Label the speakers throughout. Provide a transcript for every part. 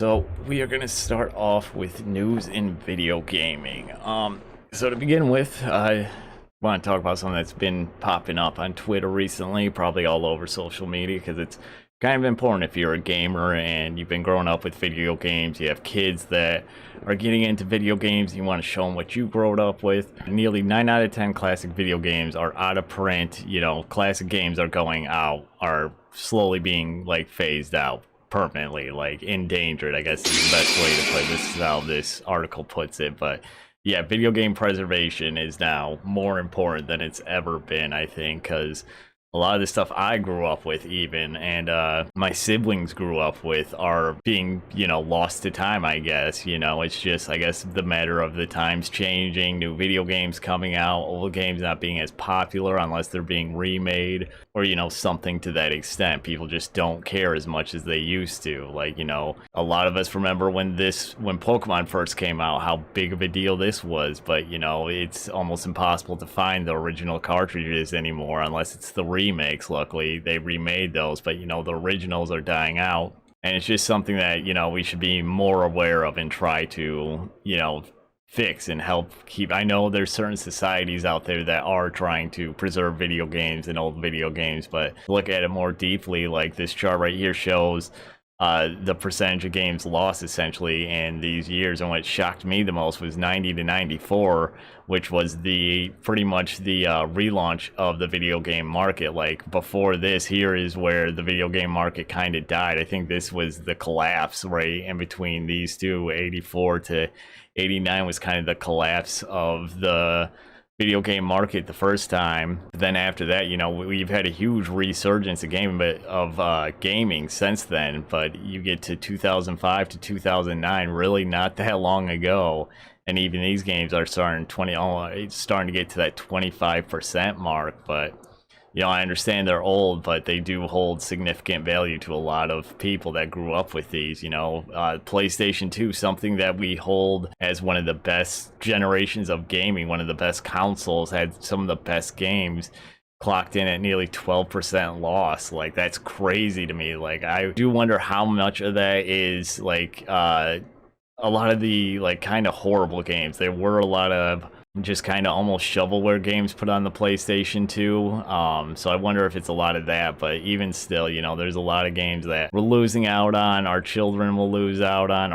Speaker 1: So we are going to start off with news in video gaming. So to begin with, I want to talk about something that's been popping up on Twitter recently, probably all over social media, because it's kind of important if you're a gamer and you've been growing up with video games. You have kids that are getting into video games. You want to show them what you growed up with. Nearly 9 out of 10 classic video games are out of print. Classic games are going out, are slowly being phased out permanently, endangered, I guess is the best way to put it. This is how this article puts it. But yeah, video game preservation is now more important than it's ever been, I think, because a lot of the stuff I grew up with even, and my siblings grew up with, are being, lost to time, I guess. It's just, I guess, the matter of the times changing, new video games coming out, old games not being as popular unless they're being remade, or, something to that extent. People just don't care as much as they used to. A lot of us remember when Pokemon first came out, how big of a deal this was, but, it's almost impossible to find the original cartridges anymore unless it's the remakes. Luckily they remade those, but the originals are dying out, and it's just something that we should be more aware of and try to fix and help keep. I know there's certain societies out there that are trying to preserve video games and old video games, but look at it more deeply. Like this chart right here shows the percentage of games lost essentially in these years, and what shocked me the most was 90 to 94, which was pretty much the relaunch of the video game market. Like before this, here is where the video game market kind of died. I think this was the collapse right in between these two. 84 to 89 was kind of the collapse of the video game market the first time. But then after that, we've had a huge resurgence of gaming since then. But you get to 2005 to 2009, really not that long ago, and even these games are starting to get to that 25% mark. But I understand they're old, but they do hold significant value to a lot of people that grew up with these. PlayStation 2, something that we hold as one of the best generations of gaming, one of the best consoles, had some of the best games, clocked in at nearly 12% loss. That's crazy to me. I do wonder how much of that is a lot of the kind of horrible games. There were a lot of just kind of almost shovelware games put on the PlayStation 2, so I wonder if it's a lot of that. But even still, there's a lot of games that we're losing out on, our children will lose out on,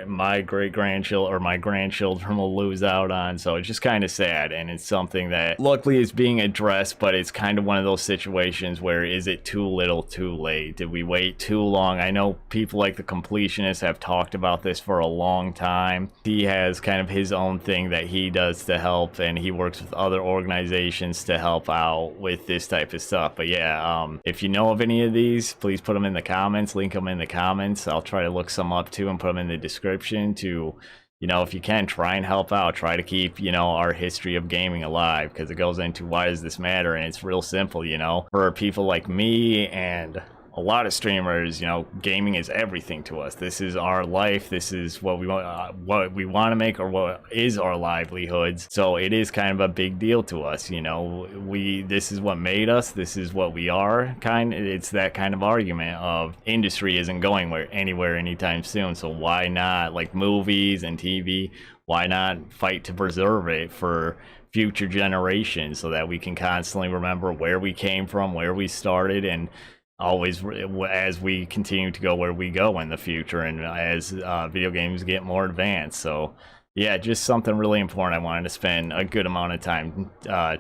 Speaker 1: my great-grandchildren or my grandchildren will lose out on. So it's just kind of sad, and it's something that luckily is being addressed, but it's kind of one of those situations where, is it too little too late? Did we wait too long? I know people like the Completionist have talked about this for a long time. He has kind of his own thing that he does to help, and he works with other organizations to help out with this type of stuff. But yeah, if you know of any of these, please put them in the comments, link them in the comments. I'll try to look some up too and put them in the description to, if you can, try and help out, try to keep, our history of gaming alive, because it goes into why does this matter, and it's real simple. For people like me and a lot of streamers, gaming is everything to us. This is our life. This is what we want to make, or what is our livelihoods. So it is kind of a big deal to us. This is what made us. This is what we are. It's that kind of argument of industry isn't going anywhere anytime soon. So why not, like movies and TV? Why not fight to preserve it for future generations, so that we can constantly remember where we came from, where we started, and always as we continue to go where we go in the future, and as video games get more advanced. So yeah, just something really important I wanted to spend a good amount of time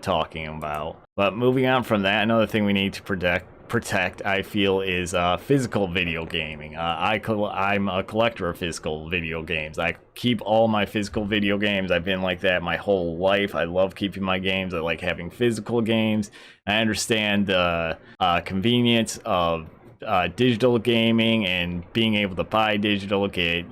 Speaker 1: talking about. But moving on from that, another thing we need to protect, I feel, is physical video gaming. I'm a collector of physical video games. I keep all my physical video games. I've been like that my whole life. I love keeping my games. I like having physical games. I understand the convenience of digital gaming and being able to buy digital, get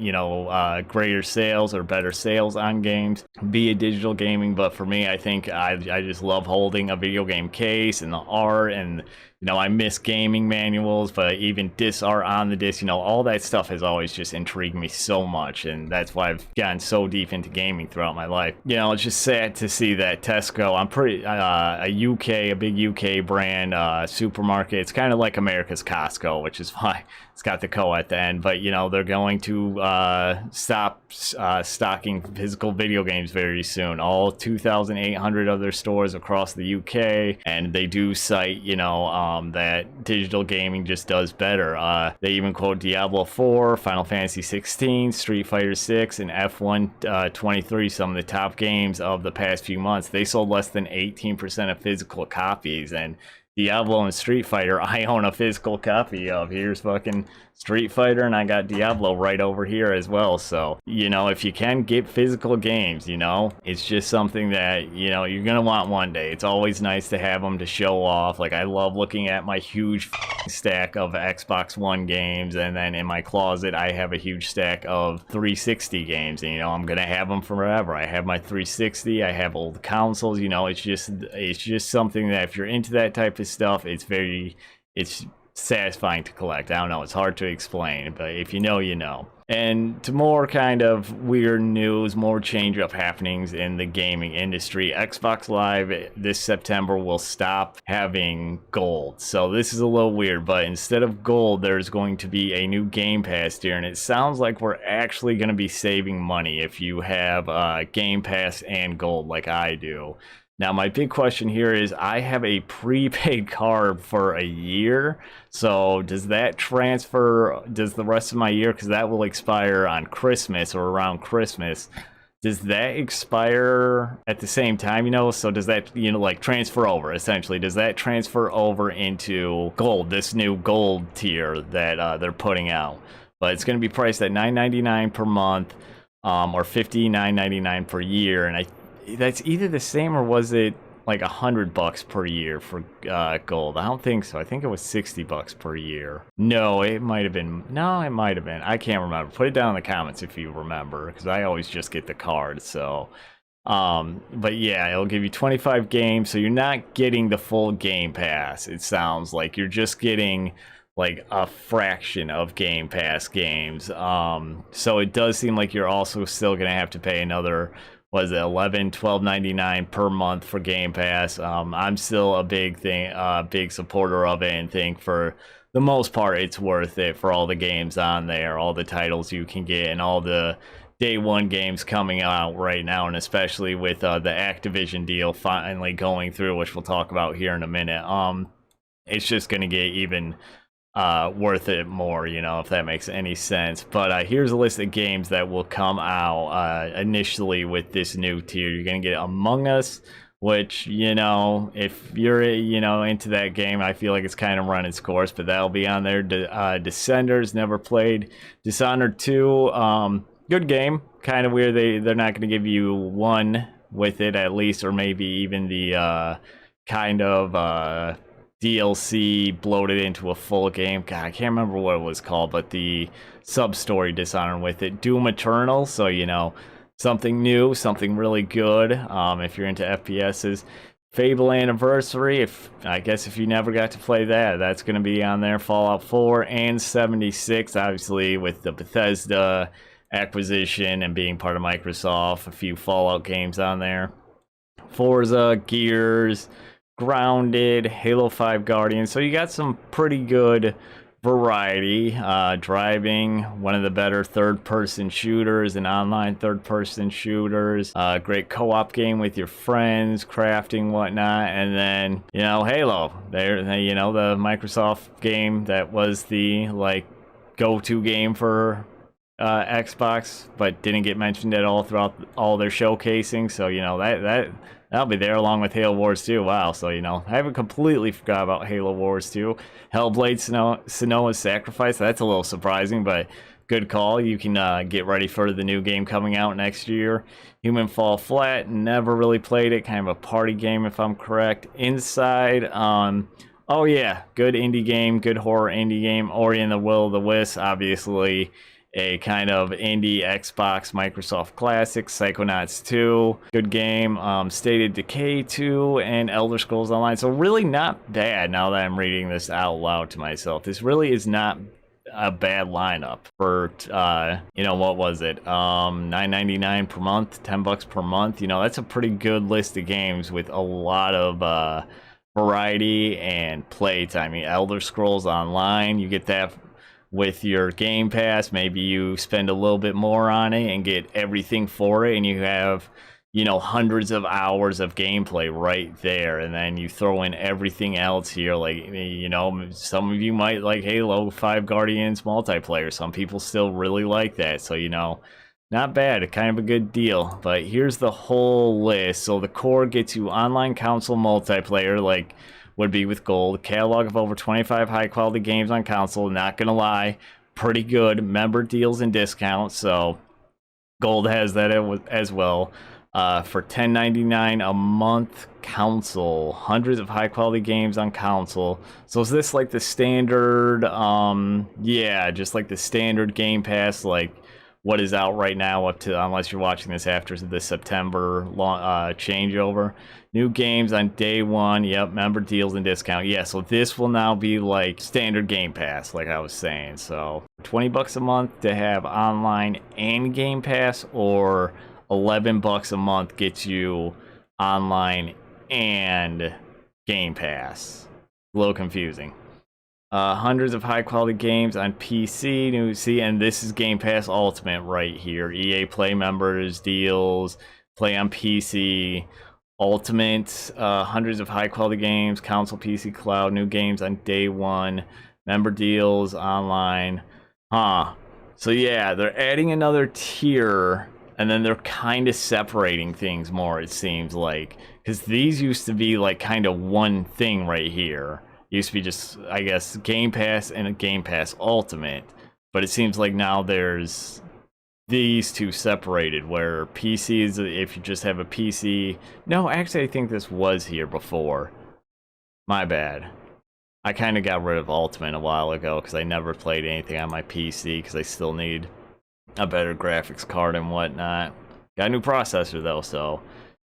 Speaker 1: greater sales or better sales on games via digital gaming. But for me, I think I just love holding a video game case and the art and I miss gaming manuals, but even disc art on the disc, all that stuff has always just intrigued me so much, and that's why I've gotten so deep into gaming throughout my life. It's just sad to see that Tesco, I'm pretty, a big UK brand, supermarket, it's kind of like America's Costco, which is why it's got the co at the end, but they're going to stop stocking physical video games very soon. All 2,800 of their stores across the UK, and they do cite, that digital gaming just does better. They even quote Diablo 4, Final Fantasy 16, Street Fighter 6, and F1 23, some of the top games of the past few months. They sold less than 18% of physical copies, and Diablo and Street Fighter, I own a physical copy of. Here's fucking Street Fighter, and I got Diablo right over here as well. So, if you can get physical games, it's just something that, you're gonna want one day. It's always nice to have them to show off. Like, I love looking at my huge stack of Xbox One games, and then in my closet, I have a huge stack of 360 games, and, I'm gonna have them forever. I have my 360, I have old consoles, it's just something that if you're into that type of stuff, it's satisfying to collect. I don't know, it's hard to explain, but if you know, you know. And to more kind of weird news, more change-up happenings in the gaming industry. Xbox Live this September will stop having gold. So this is a little weird, but instead of gold, there's going to be a new Game Pass tier, and it sounds like we're actually going to be saving money if you have Game Pass and gold like I do. Now, my big question here is, I have a prepaid card for a year, so does that transfer, does the rest of my year, because that will expire on Christmas or around Christmas, does that expire at the same time, so does that, like transfer over, essentially, does that transfer over into gold, this new gold tier that they're putting out? But it's going to be priced at $9.99 per month, or $59.99 per year, and that's either the same, or was it like $100 per year for gold? I don't think so. I think it was $60 per year. No, it might have been. I can't remember. Put it down in the comments if you remember, because I always just get the card. So, but yeah, it'll give you 25 games, so you're not getting the full Game Pass. It sounds like you're just getting like a fraction of Game Pass games. So it does seem like you're also still gonna have to pay another, was it $12.99 per month for Game Pass. I'm still a big supporter of it, and think for the most part it's worth it for all the games on there, all the titles you can get, and all the day one games coming out right now, and especially with the Activision deal finally going through, which we'll talk about here in a minute. It's just gonna get even worth it more, if that makes any sense. But here's a list of games that will come out initially with this new tier. You're gonna get Among Us, which, if you're into that game, I feel like it's kind of run its course, but that'll be on there. Descenders, never played. Dishonored 2, good game, kind of weird they're not going to give you one with it, at least, or maybe even the kind of DLC bloated into a full game. God, I can't remember what it was called, but the sub-story Dishonored with it. Doom Eternal, so something new, something really good, if you're into FPSs. Fable Anniversary, I guess if you never got to play that, that's going to be on there. Fallout 4 and 76, obviously with the Bethesda acquisition and being part of Microsoft, a few Fallout games on there. Forza, Gears, Grounded, Halo 5 Guardian. So you got some pretty good variety. Driving, one of the better third-person shooters and online third-person shooters. Great co-op game with your friends, crafting, whatnot. And then, Halo. The Microsoft game that was the, go-to game for Xbox, but didn't get mentioned at all throughout all their showcasing. So, that'll be there along with Halo Wars 2. Wow, so, I haven't completely forgot about Halo Wars 2. Hellblade Senua's Sacrifice, that's a little surprising, but good call. You can get ready for the new game coming out next year. Human Fall Flat, never really played it. Kind of a party game, if I'm correct. Inside, oh yeah, good indie game, good horror indie game. Ori and the Will of the Wisps, obviously a kind of indie Xbox Microsoft classic. Psychonauts 2, good game. State of Decay 2, and Elder Scrolls Online. So really not bad now that I'm reading this out loud to myself. This really is not a bad lineup for you know, what was it, $9.99 per month, $10 per month. You know, that's a pretty good list of games with a lot of variety and playtime. I mean, Elder Scrolls Online, you get that with your Game Pass. Maybe you spend a little bit more on it and get everything for it, and you have, you know, hundreds of hours of gameplay right there. And then you throw in everything else here, like, you know, some of you might like Halo 5 Guardians multiplayer. Some people still really like that, so, you know, not bad, kind of a good deal. But here's the whole list. So the core gets you online console multiplayer, like would be with Gold. Catalog of over 25 high quality games on console. Not gonna lie, pretty good. Member deals and discounts, so Gold has that as well. For $10.99 a month console, hundreds of high quality games on console. So is this like the standard, yeah, just like the standard Game Pass, like what is out right now, up to, unless you're watching this after the September changeover. New games on day one. Yep, member deals and discount. Yeah, so this will now be like standard Game Pass, like I was saying. So $20 a month to have online and Game Pass, or $11 a month gets you online and Game Pass. A little confusing. Hundreds of high quality games on PC. And this is Game Pass Ultimate right here. EA Play members deals, play on PC. Ultimate, hundreds of high quality games, console, PC, cloud, new games on day one, member deals, online. So yeah, they're adding another tier, and then they're kind of separating things more, it seems like, because these used to be like kind of one thing right here. Used to be just, I guess, Game Pass and a Game Pass Ultimate, but it seems like now there's these two separated, where PC is if you just have a PC. No, actually I think this was here before. My bad. I kind of got rid of Ultimate a while ago because I never played anything on my PC because I still need a better graphics card and whatnot. Got a new processor though, so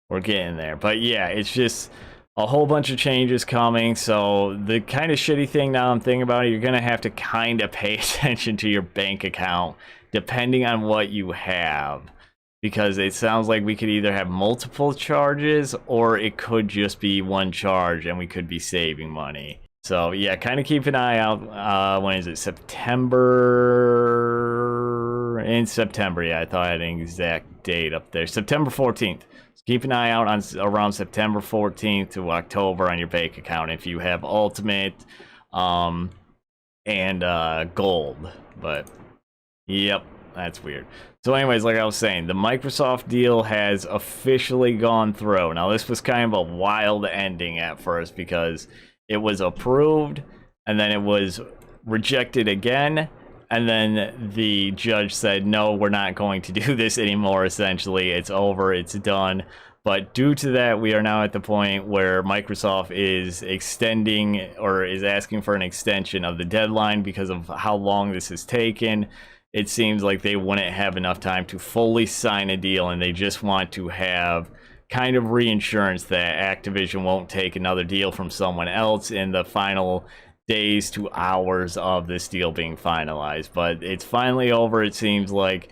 Speaker 1: we're getting there. But yeah, it's just a whole bunch of changes coming. So the kind of shitty thing, now I'm thinking about it, you're gonna have to kind of pay attention to your bank account depending on what you have, because it sounds like we could either have multiple charges or it could just be one charge and we could be saving money. So yeah, kind of keep an eye out. When is it? September? In September, yeah, I thought I had an exact date up there. September 14th. So keep an eye out on around September 14th to October on your bank account if you have Ultimate and Gold. But yep, that's weird. So anyways, like I was saying, the Microsoft deal has officially gone through. Now this was kind of a wild ending at first, because it was approved and then it was rejected again, and then the judge said, no, we're not going to do this anymore. Essentially, it's over, it's done. But due to that, we are now at the point where Microsoft is extending, or is asking for an extension of the deadline because of how long this has taken. It seems like they wouldn't have enough time to fully sign a deal, and they just want to have kind of reinsurance that Activision won't take another deal from someone else in the final days to hours of this deal being finalized. But it's finally over, it seems like.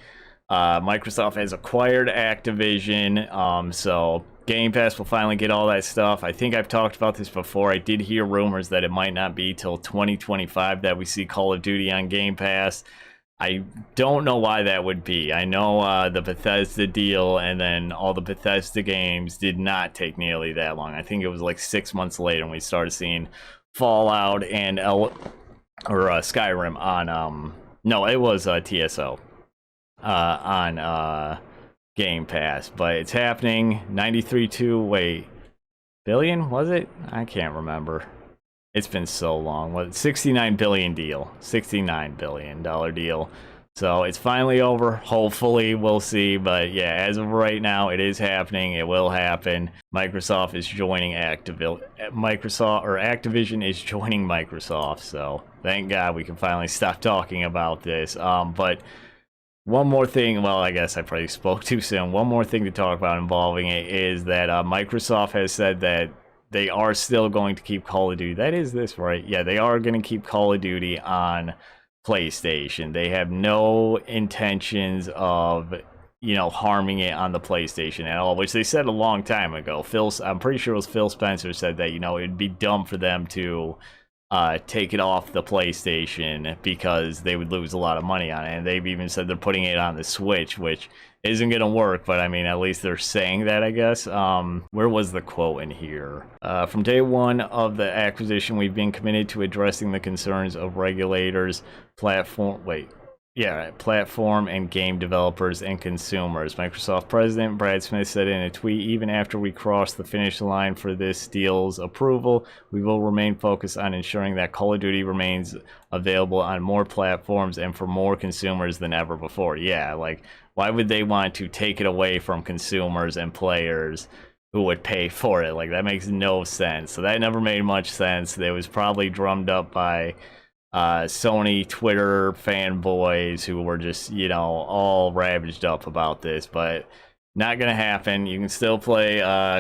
Speaker 1: Microsoft has acquired Activision, so Game Pass will finally get all that stuff. I think I've talked about this before. I did hear rumors that it might not be till 2025 that we see Call of Duty on Game Pass. I don't know why that would be. I know the Bethesda deal and then all the Bethesda games did not take nearly that long. I think it was like 6 months later when we started seeing Fallout and Skyrim on, no, it was TSO on Game Pass. But it's happening. 93.2 billion, was it? I can't remember. It's been so long. What, 69 billion deal, $69 billion deal. So it's finally over. Hopefully, we'll see. But yeah, as of right now, it is happening. It will happen. Microsoft is joining Activision is joining Microsoft. So thank God we can finally stop talking about this. But One more thing, well, I guess I probably spoke too soon. One more thing to talk about involving it is that Microsoft has said that they are still going to keep Call of Duty. That is this, right? Yeah, they are going to keep Call of Duty on PlayStation. They have no intentions of, harming it on the PlayStation at all, which they said a long time ago. I'm pretty sure it was Phil Spencer said that, it'd be dumb for them to take it off the PlayStation because they would lose a lot of money on it. And they've even said they're putting it on the Switch, which isn't going to work, but I mean, at least they're saying that, I guess. Where was the quote in here? From day one of the acquisition, we've been committed to addressing the concerns of regulators, platform and game developers and consumers. Microsoft President Brad Smith said in a tweet, even after we cross the finish line for this deal's approval, we will remain focused on ensuring that Call of Duty remains available on more platforms and for more consumers than ever before. Yeah, like, why would they want to take it away from consumers and players who would pay for it? Like, that makes no sense. So that never made much sense. It was probably drummed up by Sony Twitter fanboys who were just, all ravaged up about this, but not gonna happen. You can still play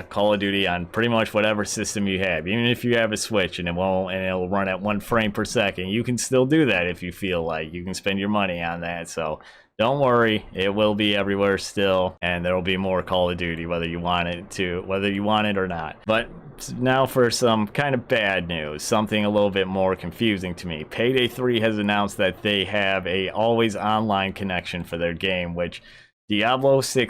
Speaker 1: Call of Duty on pretty much whatever system you have, even if you have a Switch and it'll run at 1 frame per second. You can still do that if you feel like. You can spend your money on that, so don't worry, it will be everywhere still, and there will be more Call of Duty whether you want it or not. But now for some kind of bad news, something a little bit more confusing to me. Payday 3 has announced that they have a always online connection for their game, which Diablo 4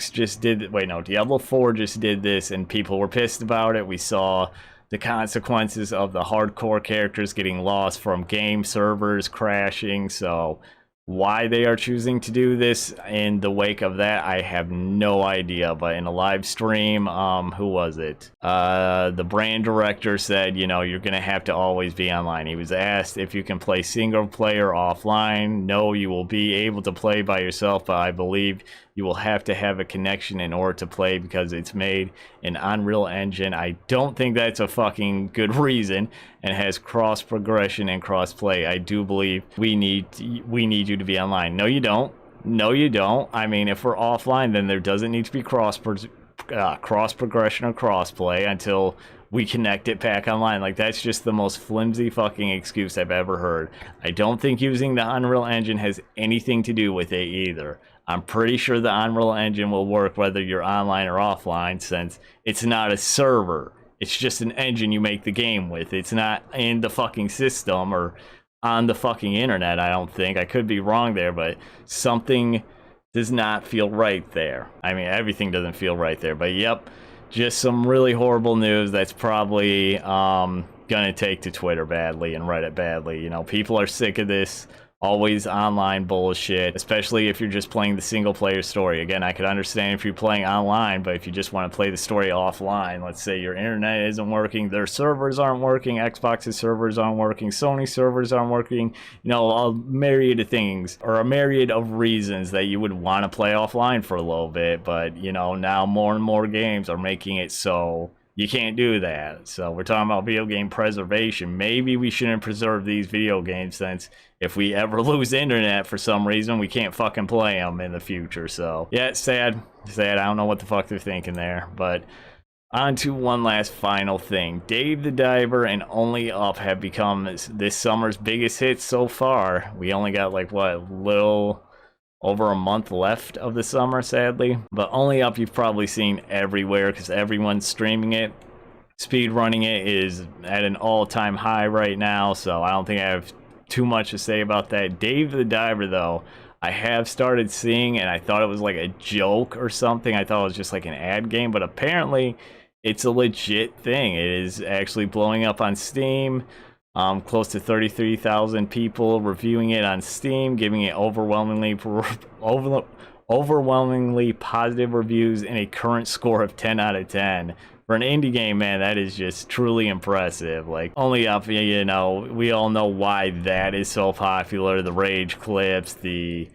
Speaker 1: just did this, and people were pissed about it. We saw the consequences of the hardcore characters getting lost from game servers crashing, so why they are choosing to do this in the wake of that, I have no idea. But in a live stream, who was it? The brand director said, you're gonna have to always be online. He was asked if you can play single player offline. No, you will be able to play by yourself, but I believe you will have to have a connection in order to play because it's made in Unreal Engine. I don't think that's a fucking good reason, and has cross progression and cross play. I do believe we need you to be online. No, you don't. No, you don't. I mean, if we're offline, then there doesn't need to be cross progression or cross play until we connect it back online. Like, that's just the most flimsy fucking excuse I've ever heard. I don't think using the Unreal Engine has anything to do with it either. I'm pretty sure the Unreal Engine will work whether you're online or offline, since it's not a server. It's just an engine you make the game with. It's not in the fucking system or on the fucking internet, I don't think. I could be wrong there, but something does not feel right there. I mean, everything doesn't feel right there, but yep, just some really horrible news that's probably gonna take to Twitter badly and Reddit badly. People are sick of this always online bullshit, especially if you're just playing the single player story. Again, I could understand if you're playing online, but if you just want to play the story offline, let's say your internet isn't working, their servers aren't working, Xbox's servers aren't working, Sony servers aren't working, a myriad of things, or a myriad of reasons that you would want to play offline for a little bit, but now more and more games are making it so you can't do that. So we're talking about video game preservation. Maybe we shouldn't preserve these video games, since if we ever lose internet for some reason, we can't fucking play them in the future. So yeah, it's sad. I don't know what the fuck they're thinking there. But on to one last final thing. Dave the Diver and Only Up have become this summer's biggest hits so far. We only got little over a month left of the summer, sadly. But Only Up you've probably seen everywhere because everyone's streaming it. Speed running it is at an all-time high right now, so I don't think I have too much to say about that. Dave the Diver, though, I have started seeing, and I thought it was like a joke or something. I thought it was just like an ad game, but apparently it's a legit thing. It is actually blowing up on Steam. Close to 33,000 people reviewing it on Steam, giving it overwhelmingly positive reviews and a current score of 10 out of 10. For an indie game, man, that is just truly impressive. Like, Only Up, we all know why that is so popular. The rage clips, the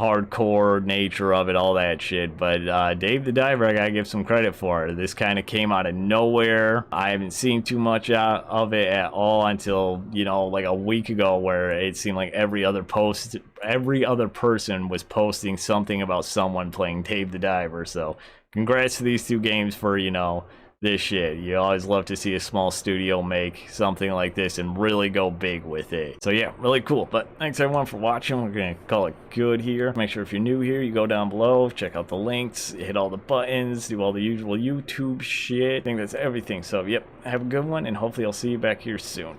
Speaker 1: hardcore nature of it, all that shit. But Dave the Diver, I gotta give some credit for it. This kind of came out of nowhere. I haven't seen too much out of it at all until, you know, like a week ago, where it seemed like every other person was posting something about someone playing Dave the Diver. So congrats to these two games for, you know, this shit. You always love to see a small studio make something like this and really go big with it. So yeah, really cool. But thanks everyone for watching. We're gonna call it good here. Make sure if you're new here, you go down below, check out the links, hit all the buttons, do all the usual YouTube shit. I think that's everything. So yep, have a good one, and hopefully I'll see you back here soon.